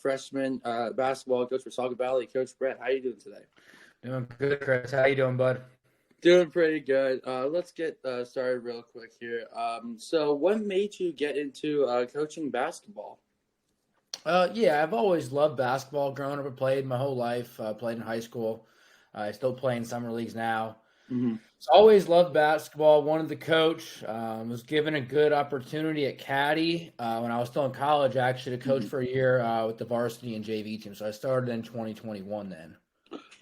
freshman basketball coach for Saucon Valley. Coach Brett, how are you doing today? Doing good, Chris. How you doing, bud? Doing pretty good. Let's get started real quick here. So what made you get into coaching basketball? Yeah, I've always loved basketball. Growing up, I played my whole life. Played in high school. I still play in summer leagues now. Mm-hmm. So always loved basketball. Wanted to coach. Was given a good opportunity at Caddy when I was still in college, actually, to coach Mm-hmm. for a year with the varsity and JV team. So I started in 2021 then.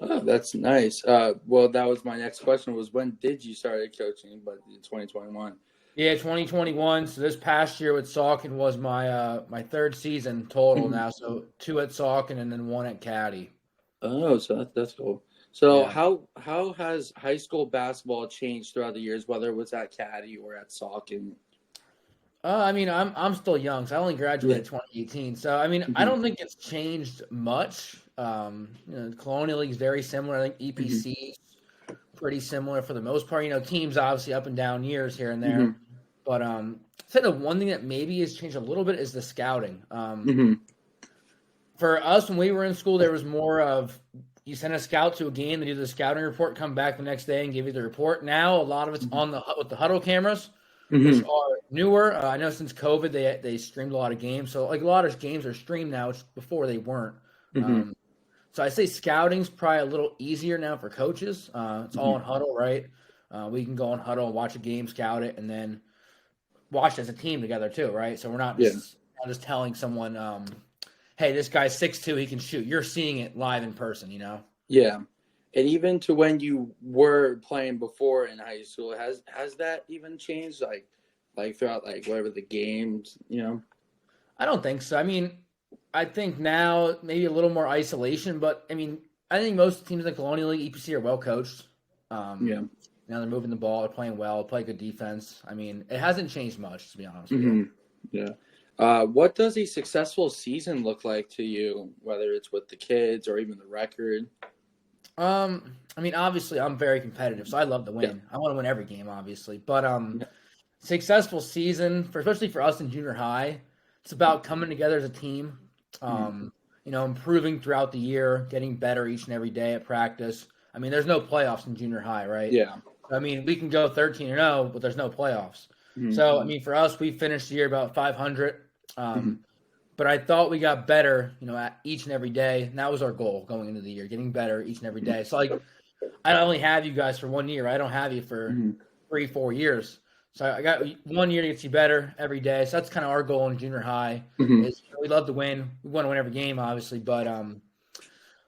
Oh, that's nice. Well, that was my next question was when did you start coaching? But in 2021. Yeah, 2021. So this past year with Saucon was my third season total Mm-hmm. now. So two at Saucon and then one at Caddy. Oh, so that's cool. So Yeah. how has high school basketball changed throughout the years, whether it was at Caddy or at Saucon? I mean, I'm still young, so I only Yeah. graduated 2018. So I mean, I Mm-hmm. don't think it's changed much. The Colonial League is very similar. I think Mm-hmm. EPC is pretty similar for the most part. Teams obviously up and down years here and Mm-hmm. there, but I'd say the one thing that maybe has changed a little bit is the scouting. Mm-hmm. For us, when we were in school, there was more of you send a scout to a game, they do the scouting report, come back the next day and give you the report. Now a lot of it's on the with the huddle cameras, which Mm-hmm. are newer. I know since COVID they streamed a lot of games, so like a lot of games are streamed now, which before they weren't. Mm-hmm. Um, so I say scouting's probably a little easier now for coaches. It's all Mm-hmm. in huddle, right? We can go on huddle and watch a game, scout it, and then watch it as a team together too, right? So we're Yeah. not just telling someone, hey, this guy's 6'2", he can shoot. You're seeing it live in person. Yeah. And even to when you were playing before in high school, has that even changed? Like throughout like whatever the games? I don't think so. I mean, I think now maybe a little more isolation, but I mean, I think most teams in the Colonial League, EPC, are well coached. Um, Yeah. Now they're moving the ball, they're playing well, play good defense. I mean, it hasn't changed much, to be honest with you. Mm-hmm. Yeah. What does a successful season look like to you, whether it's with the kids or even the record? I mean, obviously, I'm very competitive, so I love to Yeah. win. I want to win every game, obviously, but Yeah. successful season for especially for us in junior high, it's about coming together as a team. Mm-hmm. Improving throughout the year, getting better each and every day at practice. I mean, there's no playoffs in junior high, right? Yeah. I mean, we can go 13-0, but there's no playoffs. Mm-hmm. So, I mean, for us, we finished the year about 500. Mm-hmm. But I thought we got better, at each and every day. And that was our goal going into the year, getting better each and every day. So, like, I only have you guys for 1 year. I don't have you for Mm-hmm. 3-4 years. So I got 1 year to get you better every day. So that's kind of our goal in junior high. Mm-hmm. Is we love to win. We want to win every game, obviously, but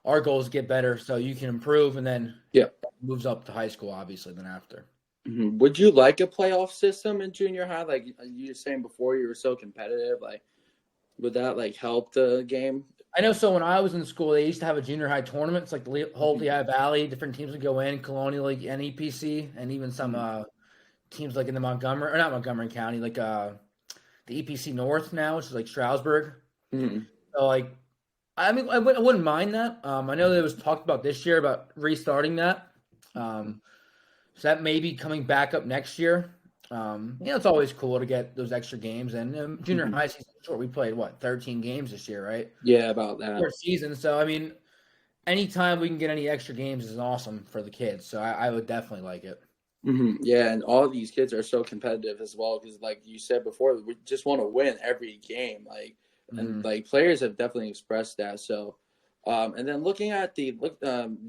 our goal is to get better so you can improve, and then Yeah. moves up to high school, obviously, then after. Mm-hmm. Would you like a playoff system in junior high? Like you were saying before, you were so competitive. Like, would that like help the game? I know. So when I was in school, they used to have a junior high tournament. It's like the whole Lehigh Valley. Different teams would go in, Colonial League and EPC, and even some teams like in the Montgomery or not Montgomery County, like the EPC North now, which is like Stroudsburg. Mm-hmm. So like, I mean, I wouldn't mind that. I know there was talked about this year about restarting that. So that may be coming back up next year. It's always cool to get those extra games. And junior Mm-hmm. high season short, we played 13 games this year, right? Yeah, about that. Short season. So I mean, anytime we can get any extra games is awesome for the kids. So I would definitely like it. Mm-hmm. Yeah, and all these kids are so competitive as well because, like you said before, we just want to win every game. Like, and like players have definitely expressed that. So, and then looking at you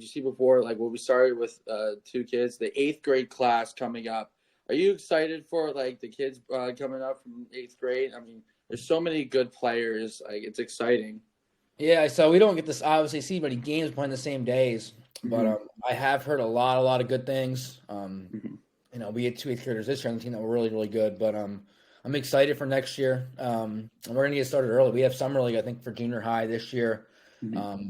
see before, like when we started with two kids, the eighth grade class coming up. Are you excited for like the kids coming up from eighth grade? I mean, there's so many good players. Like, it's exciting. Yeah, so we don't get this obviously see many games playing the same days, but Mm-hmm. I have heard a lot of good things. Mm-hmm. We had two eighth graders this year on the team that were really, really good, but I'm excited for next year. And we're gonna get started early. We have summer league, I think, for junior high this year. Mm-hmm.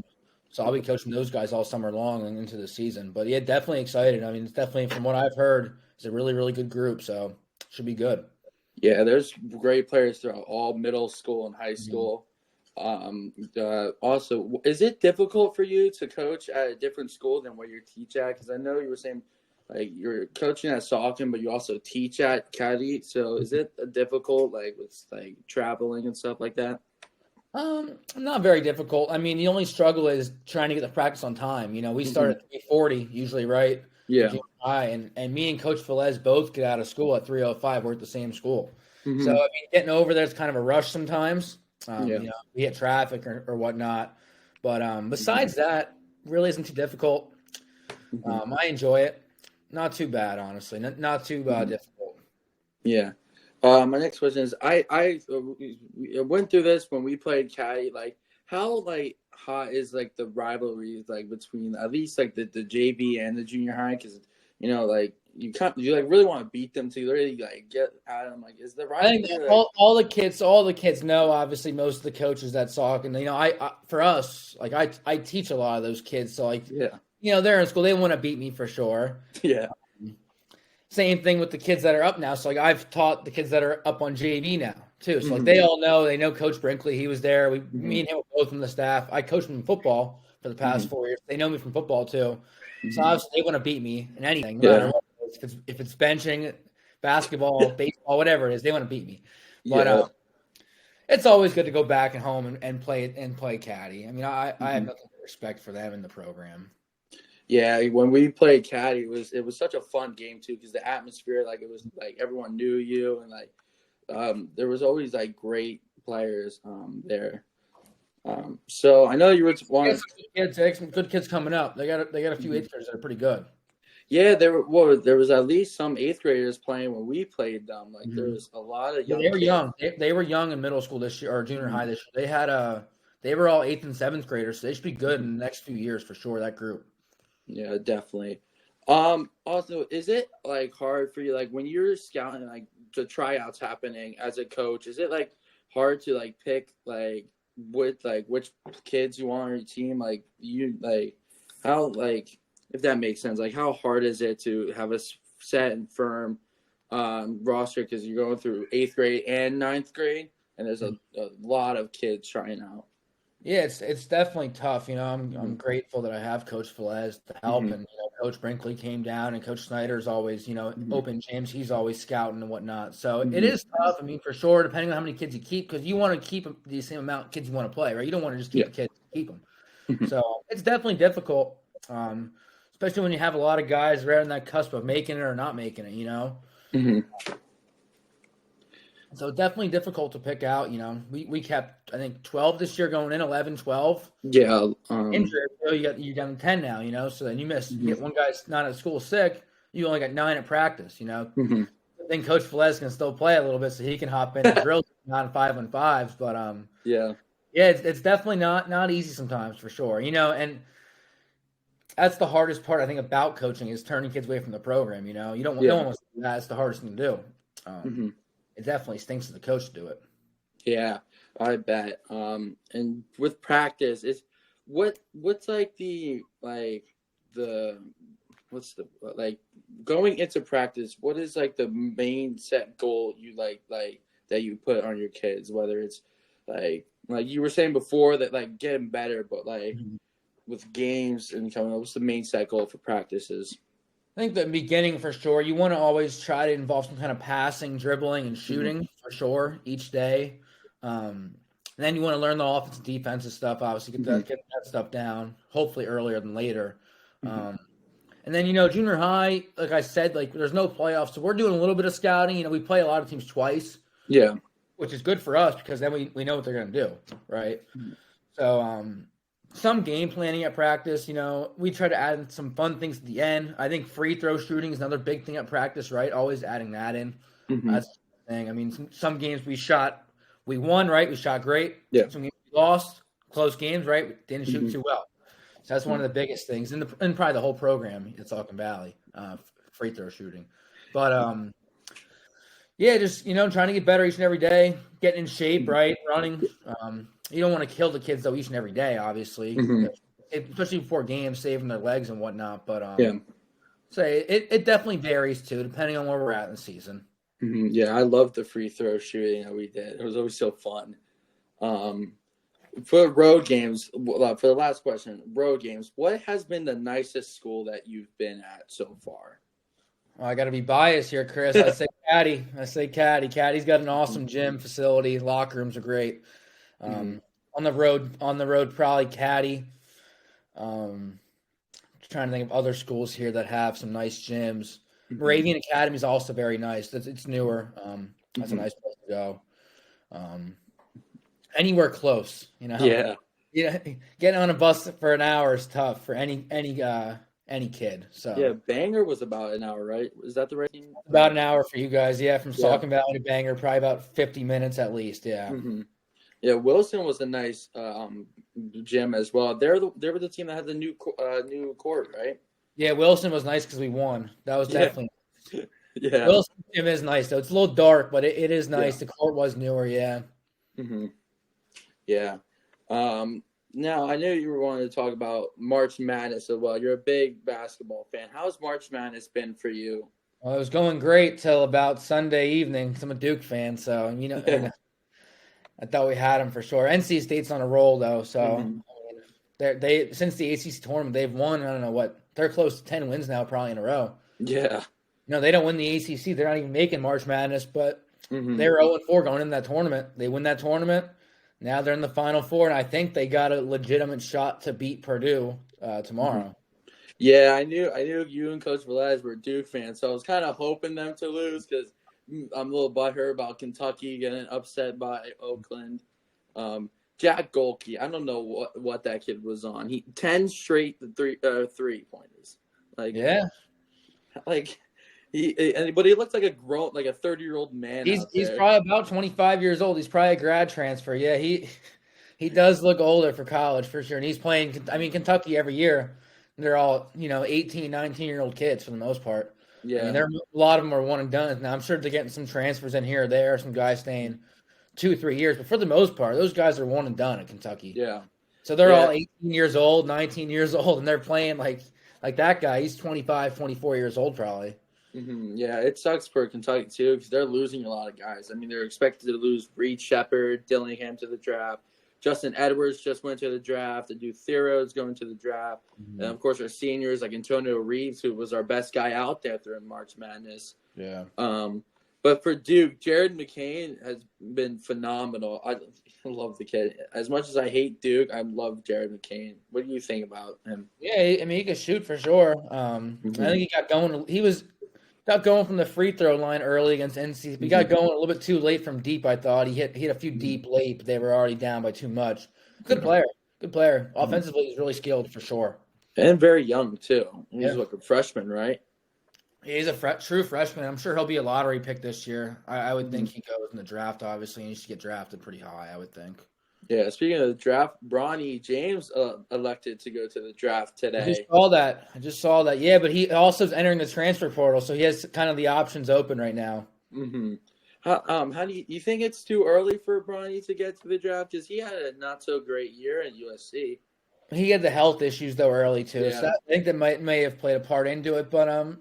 So I'll be coaching those guys all summer long and into the season. But yeah, definitely excited. I mean, it's definitely from what I've heard, it's a really, really good group. So should be good. Yeah, there's great players throughout all middle school and high Mhm. school. Also, is it difficult for you to coach at a different school than where you teach at? Because I know you were saying like you're coaching at Saucon, but you also teach at Caddy. So is it difficult, like with like traveling and stuff like that? Not very difficult. I mean, the only struggle is trying to get the practice on time. We start Hmm. at 3:40 usually, right? In Yeah. junior high, and me and Coach Velez both get out of school at 3:05. We're at the same school, so Hmm. I mean, getting over there's kind of a rush sometimes. Yeah. We hit traffic or whatnot, but Hmm. besides that, really isn't too difficult. Hmm. I enjoy it. Not too bad, honestly. Not too Hmm. difficult. Yeah. My next question is, we went through this when we played Caddy. Like, how like hot is like the rivalry like between at least like the JV and the junior high? Because like you like really want to beat them to really like get at them. Like, is the I think rivalry like all the kids know. Obviously, most of the coaches that Saucon, I for us, like I teach a lot of those kids, so like yeah they're in school, they want to beat me for sure. yeah Same thing with the kids that are up now. So like I've taught the kids that are up on JV now too. So like hmm they know Coach Brinkley. He was there. Me hmm and him were both from the staff. I coached him in football for the past hmm 4 years. They know me from football too. So hmm obviously they want to beat me in anything, no matter yeah what. If it's benching, basketball, baseball, whatever it is, they want to beat me. But yeah it's always good to go back at home and play caddy. I mean, I have hmm nothing but respect for them in the program. yeah. When we played Caddy, it was such a fun game too because the atmosphere, like it was like everyone knew you and like there was always like great players there. So I know you were Yes, one. some good kids coming up. They got a few eighth graders that are pretty good. Yeah, there was at least some eighth graders playing when we played them. Like there Mm-hmm. was a lot of Yeah, young they were kids. young. They were young in middle school this year or junior Mhm, high this year. They were all eighth and seventh graders, so they should be good mhm. in the next few years for sure. That group. Yeah, definitely. Also, is it like hard for you, like when you're scouting, like the tryouts happening as a coach? Is it like hard to like pick which kids you want on your team? Like you like how like if that makes sense, like how hard is it to have a set and firm roster because you're going through eighth grade and ninth grade, and there's a lot of kids trying out. Yeah, it's definitely tough. I'm Hmm. grateful that I have Coach Velez to help, Hmm. and Coach Brinkley came down, and Coach Snyder's always Hmm. open gyms. He's always scouting and whatnot. So it Hmm. is tough. I mean, for sure, depending on how many kids you keep, because you want to keep the same amount of kids you want to play, right? You don't want to just keep Yeah. the kids, keep them. Hmm. So it's definitely difficult, um, especially when you have a lot of guys right on that cusp of making it or not making it. Hmm. So definitely difficult to pick out. We kept, I think, 12 this year going in, 11, 12. Yeah. Injured, you're down to 10 now, so then you Mhm. get one guy's not at school sick, you only got 9 at practice. Mhm. Then Coach Velez can still play a little bit so he can hop in and drill not in 5-on-5s. But Yeah. yeah, it's definitely not easy sometimes for sure. And that's the hardest part I think about coaching is turning kids away from the program. You don't want no Yeah. one wants to do that. It's the hardest thing to do. Um, Hmm. it definitely stinks to the coach to do it. Yeah. I bet. And with practice, is what's like the what's the like going into practice? What is like the main set goal you like that you put on your kids? Whether it's like you were saying before that like getting better, but like with games and coming up, what's the main set goal for practices? I think the beginning for sure, you want to always try to involve some kind of passing, dribbling, and Hmm. shooting for sure each day. And then you want to learn the offensive, defensive stuff. Obviously, get Hmm. that stuff down. Hopefully earlier than later. Hmm. Um, and then junior high, like I said, like there's no playoffs, so we're doing a little bit of scouting. We play a lot of teams twice, Yeah. which is good for us because then we know what they're going to do, right? So some game planning at practice. We try to add some fun things at the end. I think free throw shooting is another big thing at practice, right? Always adding that in. Hmm. That's the thing. I mean, some games we won, right? We shot great. Yeah. Some games we lost, close games, right? We didn't shoot Hmm. too well. So that's one of the biggest things, and probably the whole program at Saucon Valley, free throw shooting. But yeah, just trying to get better each and every day, getting in shape, right? Running. You don't want to kill the kids though each and every day, obviously, Hmm. especially before games, saving their legs and whatnot. But Yeah. say it definitely varies too, depending on where we're at in the season. Yeah, I love the free throw shooting that we did. It was always so fun. Um, for road games, for the last question, road games, what has been the nicest school that you've been at so far? Well, I got to be biased here, Chris. I say Caddy. I say Caddy. Caddy's got an awesome gym facility. Locker rooms are great. Hmm. Um, On the road, probably Caddy. Trying to think of other schools here that have some nice gyms. Moravian Academy is also very nice. It's newer. That's a nice place to go. Anywhere close, Yeah. Getting on a bus for an hour is tough for any kid. So Yeah, Bangor was about an hour, right? Is that the right thing? about an hour for you guys. Yeah, from Saucon Valley to Bangor, probably about 50 minutes at least. Yeah. Yeah, Wilson was a nice gym as well. They were the team that had the new court, right? Yeah, Wilson was nice because we won. That was definitely. Yeah. Wilson gym is nice though. It's a little dark, but it is nice. Yeah. The court was newer. Yeah. Yeah. Now I know you were wanting to talk about March Madness as well. You're a big basketball fan. How's March Madness been for you? Well, it was going great till about Sunday evening. I'm a Duke fan, so I thought we had them for sure. NC State's on a roll though, so they since the ACC tournament they've won. I don't know what they're close to 10 wins now, probably in a row. Yeah. They don't win the ACC. They're not even making March Madness, but they were 0-4 going in that tournament. They win that tournament. Now they're in the Final Four, and I think they got a legitimate shot to beat Purdue tomorrow. Yeah, I knew you and Coach Velez were Duke fans, so I was kind of hoping them to lose because I'm a little butthurt about Kentucky getting upset by Oakland. Jack Golke, I don't know what that kid was on. 10 straight three-pointers. But he looks like a 30-year-old man. He's probably about 25 years old. He's probably a grad transfer. Yeah, he does look older for college for sure. And he's playing. I mean, Kentucky every year. They're all 18, 19-year-old kids for the most part. Yeah, a lot of them are one and done. Now I'm sure they're getting some transfers in here or there. Some guys staying 2-3 years, but for the most part, those guys are one and done at Kentucky. Yeah. So they're all 18 years old, 19 years old, and they're playing like that guy. He's 25, 24 years old probably. Yeah, it sucks for Kentucky too because they're losing a lot of guys. I mean, they're expected to lose Reed Shepherd, Dillingham to the draft. Justin Edwards just went to the draft. The dude Thero's going to the draft. And, of course, our seniors like Antonio Reeves, who was our best guy out there during March Madness. Yeah. But for Duke, Jared McCain has been phenomenal. I love the kid. As much as I hate Duke, I love Jared McCain. What do you think about him? Yeah, I mean, he can shoot for sure. I think he got going. He got going from the free throw line early against NC. He got going a little bit too late from deep, I thought. He hit a few deep late, but they were already down by too much. Good player. Offensively, he's really skilled for sure. And very young, too. He's like a freshman, right? He's a true freshman. I'm sure he'll be a lottery pick this year. I would think he goes in the draft, obviously, and he should get drafted pretty high, I would think. Yeah, speaking of the draft, Bronny James elected to go to the draft today. I just saw that. Yeah, but he also is entering the transfer portal, so he has kind of the options open right now. How do you think it's too early for Bronny to get to the draft? Because he had a not so great year at USC. He had the health issues though early too, so I think that may have played a part into it. But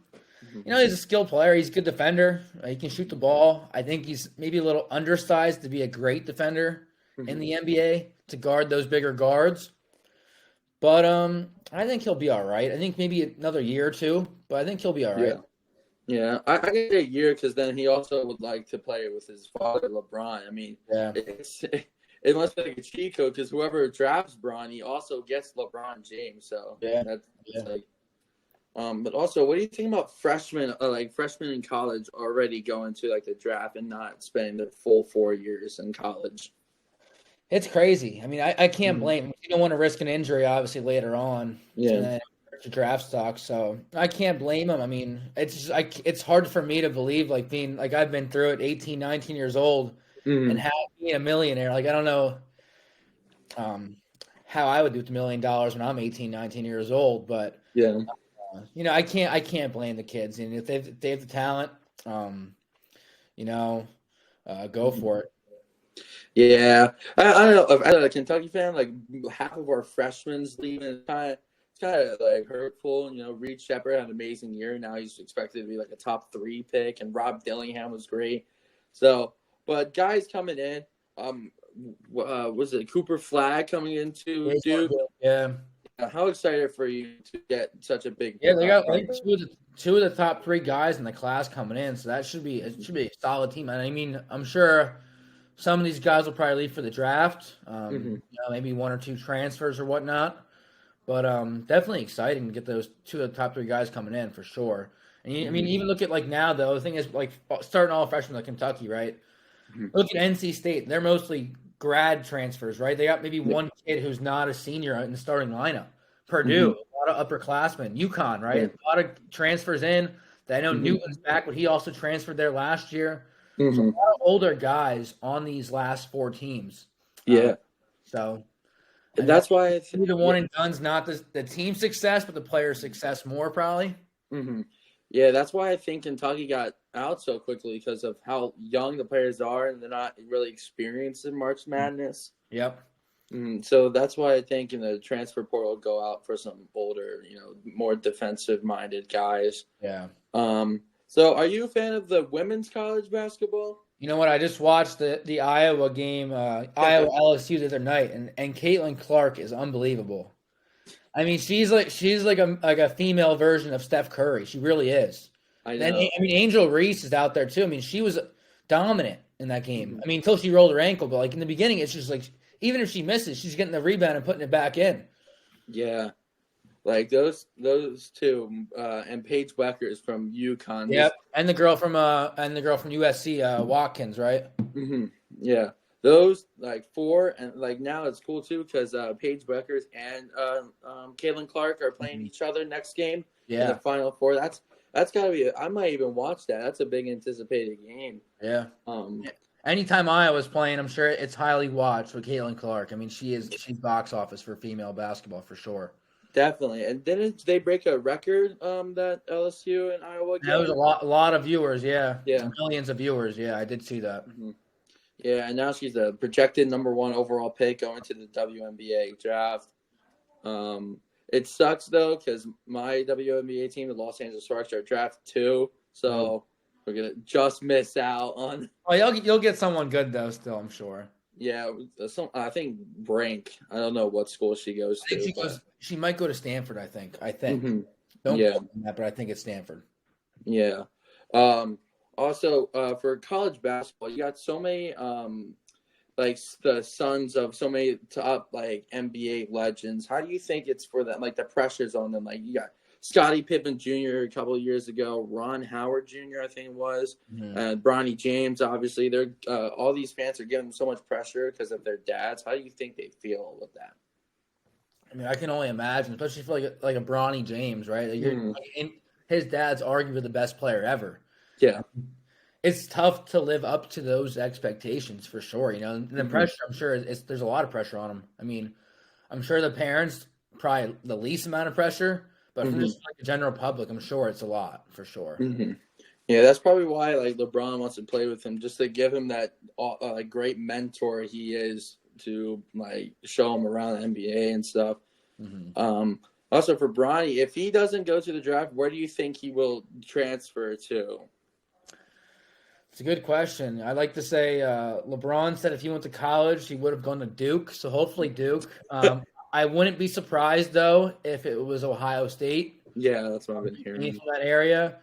he's a skilled player. He's a good defender. He can shoot the ball. I think he's maybe a little undersized to be a great defender in the NBA to guard those bigger guards. But I think he'll be all right. I think maybe another year or two, but I think he'll be all right. Yeah, I get a year because then he also would like to play with his father, LeBron. I mean, it must be like a cheat code because whoever drafts Bronny also gets LeBron James. So but also, what do you think about freshmen in college already going to like the draft and not spending the full 4 years in college? It's crazy. I mean, I can't blame him. You don't want to risk an injury, obviously, later on. To draft stock, so I can't blame him. I mean, it's hard for me to believe, like being like I've been through it, 18, 19 years old, and being a millionaire. Like I don't know how I would do with $1 million when I'm 18, 19 years old, but I can't blame the kids, and if they have the talent, go for it. Yeah, I don't know. As a Kentucky fan, like half of our freshmen's leaving, it's kind of like hurtful. Reed Shepherd had an amazing year. Now he's expected to be like a top 3 pick, and Rob Dillingham was great. So, but guys coming in, was it Cooper Flagg coming into Duke? Yeah. How excited for you to get such a big? Yeah, they got two of the top 3 guys in the class coming in, so it should be a solid team. And I mean, I'm sure some of these guys will probably leave for the draft. Mm-hmm. Maybe 1 or 2 transfers or whatnot. But definitely exciting to get those 2 of the top 3 guys coming in for sure. And I mean, even look at like now though. The thing is, like starting all freshmen like Kentucky, right? Mm-hmm. Look at NC State; they're mostly grad transfers, right? They got maybe one kid who's not a senior in the starting lineup. Purdue, a lot of upperclassmen. UConn, right? A lot of transfers in. I know Newton's back, but he also transferred there last year. So a lot of older guys on these last 4 teams. So that's why I think the one and done's not the team success, but the player success more probably. Mm-hmm. Yeah, that's why I think Kentucky got out so quickly because of how young the players are and they're not really experienced in March Madness. Yep. So that's why I think in the transfer portal go out for some older, more defensive-minded guys. Yeah. So are you a fan of the women's college basketball? You know what? I just watched the Iowa game, Iowa LSU the other night, and Caitlin Clark is unbelievable. I mean, she's like a female version of Steph Curry. She really is. I know. And I mean, Angel Reese is out there too. I mean, she was dominant in that game. I mean, until she rolled her ankle, but like in the beginning, it's just like even if she misses, she's getting the rebound and putting it back in. Yeah, like those 2, and Paige Weckers from UConn. Yep, and the girl from USC, Watkins, right? Mm-hmm. Yeah. Those 4 and now it's cool too because Paige Weckers and Caitlin Clark are playing each other next game in the Final Four. That's gotta be. I might even watch that. That's a big anticipated game. Yeah. Anytime Iowa's playing, I'm sure it's highly watched with Caitlin Clark. I mean, she's box office for female basketball for sure. Definitely. And didn't they break a record that LSU and Iowa got? That was a lot of viewers. Yeah. Yeah. Millions of viewers. Yeah, I did see that. Mm-hmm. Yeah, and now she's a projected number 1 overall pick going to the WNBA draft. It sucks, though, because my WNBA team, the Los Angeles Sparks, are draft 2. So we're going to just miss out on. Oh, you'll get someone good, though, still, I'm sure. Yeah, I think Brink. I don't know what school she goes to. She might go to Stanford, I think. Mm-hmm. Don't quote me on that, but I think it's Stanford. Yeah. Also, for college basketball, you got so many, the sons of so many top, NBA legends. How do you think it's for them, the pressures on them? Like, you got Scottie Pippen Jr. a couple of years ago, Ron Howard Jr., I think it was, and Bronny James, obviously. They're all these fans are giving them so much pressure because of their dads. How do you think they feel with that? I mean, I can only imagine, especially for like a Bronny James, right? His dad's arguably the best player ever. Yeah. It's tough to live up to those expectations for sure. And the pressure, I'm sure, there's a lot of pressure on them. I mean, I'm sure the parents probably the least amount of pressure, but for just the general public, I'm sure it's a lot for sure. Mm-hmm. Yeah, that's probably why LeBron wants to play with him, just to give him that great mentor he is to show him around the NBA and stuff. Also for Bronny, if he doesn't go to the draft, where do you think he will transfer to? It's a good question. I like to say LeBron said if he went to college, he would have gone to Duke. So hopefully Duke. I wouldn't be surprised, though, if it was Ohio State. Yeah, that's what I've been hearing. From that area.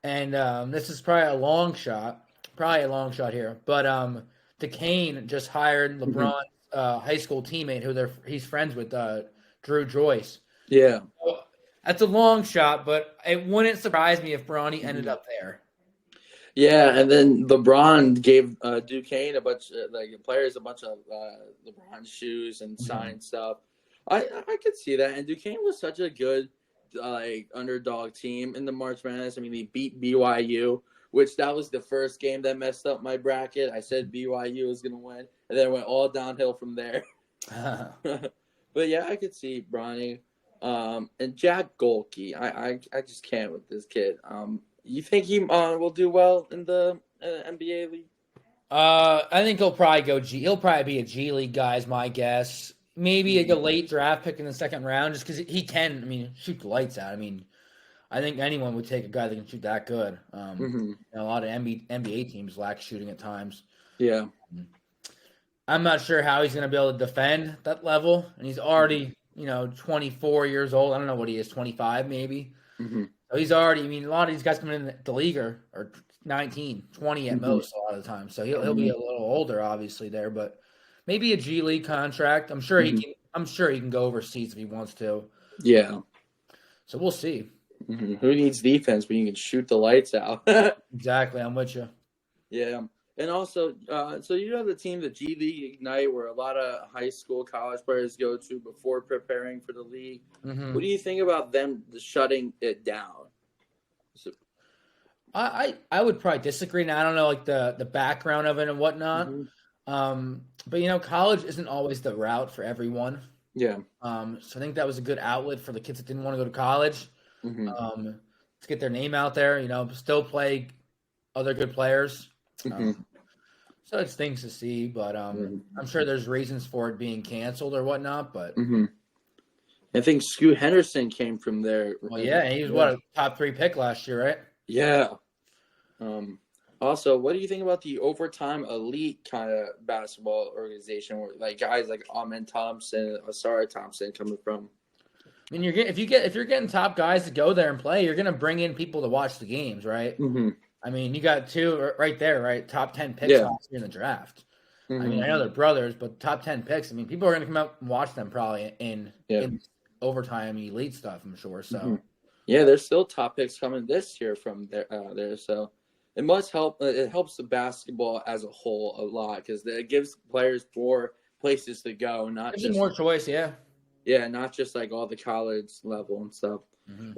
And this is probably a long shot here. But Duquesne just hired LeBron's high school teammate who he's friends with, Drew Joyce. Yeah. So, that's a long shot, but it wouldn't surprise me if Bronny ended up there. Yeah, and then LeBron gave Duquesne a bunch of players a bunch of LeBron shoes and signed stuff. I could see that, and Duquesne was such a good underdog team in the March Madness. I mean, they beat BYU, which that was the first game that messed up my bracket. I said BYU was going to win, and then it went all downhill from there. But yeah, I could see Bronny and Jack Golke. I just can't with this kid. You think he will do well in the NBA league? I think he'll probably go G. He'll probably be a G League guy, is my guess. Maybe a late draft pick in the second round, just because he can. I mean, shoot the lights out. I mean, I think anyone would take a guy that can shoot that good. A lot of NBA teams lack shooting at times. Yeah. I'm not sure how he's going to be able to defend that level, and he's already 24 years old. I don't know what he is, 25 maybe. So he's already. I mean, a lot of these guys coming in the league are 19, 20 at most a lot of the time. So he'll be a little older, obviously there, but maybe a G League contract. I'm sure he can. I'm sure he can go overseas if he wants to. Yeah. So we'll see. Who needs defense when you can shoot the lights out? Exactly, I'm with you. Yeah. And also, so you know the team, the G League Ignite, where a lot of high school, college players go to before preparing for the league. What do you think about them shutting it down? So, I would probably disagree. Now I don't know like the background of it and whatnot. But you know, college isn't always the route for everyone. yeah. So I think that was a good outlet for the kids that didn't want to go to college. To get their name out there, you know, still play other good players. So it's things to see, but I'm sure there's reasons for it being canceled or whatnot. But I think Scoot Henderson came from there. Well, yeah, he was a top 3 pick last year, right? Yeah. Also, what do you think about the overtime elite kind of basketball organization where like guys like Amen Thompson, Asara Thompson coming from? I mean, if you're getting top guys to go there and play, you're gonna bring in people to watch the games, right? I mean, you got 2 right there, right? Top 10 picks last year in the draft. I mean, I know they're brothers, but top 10 picks. I mean, people are gonna come out and watch them probably in overtime elite stuff. I'm sure. So yeah, there's still top picks coming this year from there. So it must help. It helps the basketball as a whole a lot because it gives players more places to go, not gives just more choice. Yeah, not just like all the college level and stuff.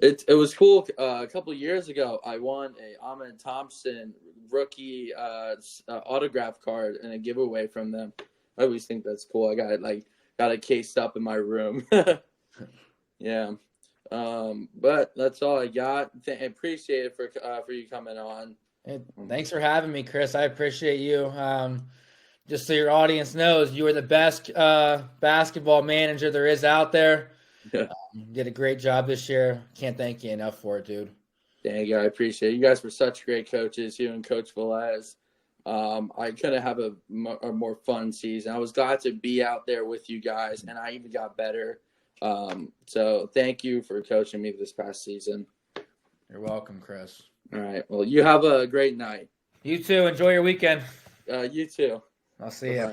It was cool. A couple of years ago, I won a Amen Thompson rookie autograph card and a giveaway from them. I always think that's cool. I got it cased up in my room. Yeah. But that's all I got. I appreciate it for you coming on. Hey, thanks for having me, Chris. I appreciate you. Just so your audience knows, you are the best basketball manager there is out there. Yeah. Did a great job this year. Can't thank you enough for it, dude. Thank you. I appreciate it. You guys were such great coaches, you and Coach Velez. I couldn't have a more fun season. I was glad to be out there with you guys, and I even got better. So thank you for coaching me this past season. You're welcome, Chris. All right. Well, you have a great night. You too. Enjoy your weekend. You too. I'll see you.